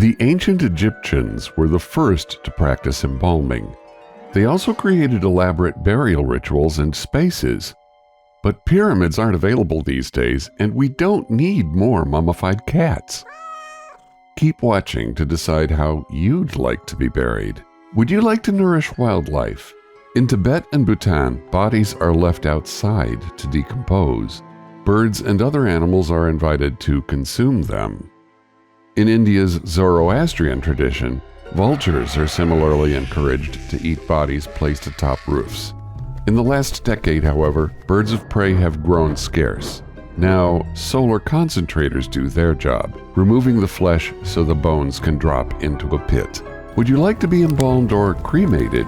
The ancient Egyptians were the first to practice embalming. They also created elaborate burial rituals and spaces. But pyramids aren't available these days, and we don't need more mummified cats. Keep watching to decide how you'd like to be buried. Would you like to nourish wildlife? In Tibet and Bhutan, bodies are left outside to decompose. Birds and other animals are invited to consume them. In India's Zoroastrian tradition, vultures are similarly encouraged to eat bodies placed atop roofs. In the last decade, however, birds of prey have grown scarce. Now, solar concentrators do their job, removing the flesh so the bones can drop into a pit. Would you like to be embalmed or cremated?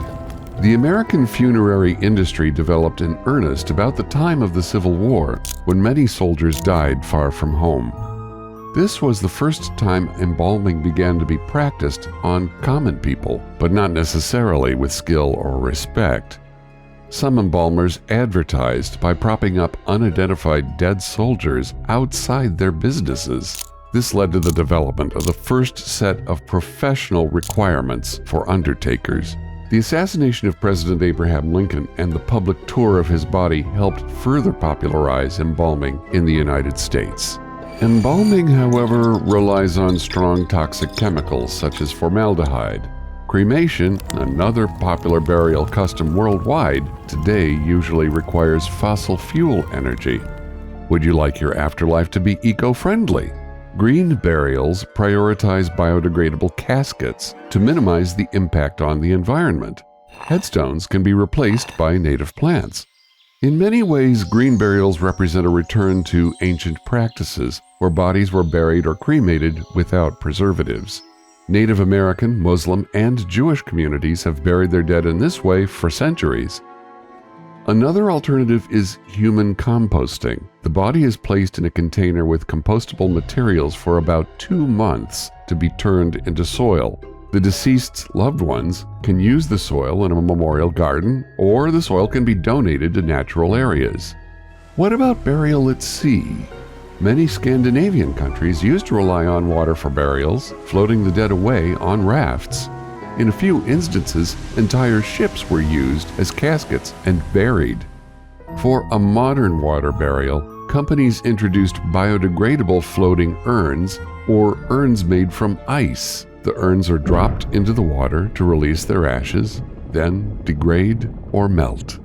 The American funerary industry developed in earnest about the time of the Civil War, when many soldiers died far from home. This was the first time embalming began to be practiced on common people, but not necessarily with skill or respect. Some embalmers advertised by propping up unidentified dead soldiers outside their businesses. This led to the development of the first set of professional requirements for undertakers. The assassination of President Abraham Lincoln and the public tour of his body helped further popularize embalming in the United States. Embalming, however, relies on strong toxic chemicals such as formaldehyde. Cremation, another popular burial custom worldwide, today usually requires fossil fuel energy. Would you like your afterlife to be eco-friendly? Green burials prioritize biodegradable caskets to minimize the impact on the environment. Headstones can be replaced by native plants. In many ways, green burials represent a return to ancient practices, where bodies were buried or cremated without preservatives. Native American, Muslim, and Jewish communities have buried their dead in this way for centuries. Another alternative is human composting. The body is placed in a container with compostable materials for about 2 months to be turned into soil. The deceased's loved ones can use the soil in a memorial garden, or the soil can be donated to natural areas. What about burial at sea? Many Scandinavian countries used to rely on water for burials, floating the dead away on rafts. In a few instances, entire ships were used as caskets and buried. For a modern water burial, companies introduced biodegradable floating urns, or urns made from ice. The urns are dropped into the water to release their ashes, then degrade or melt.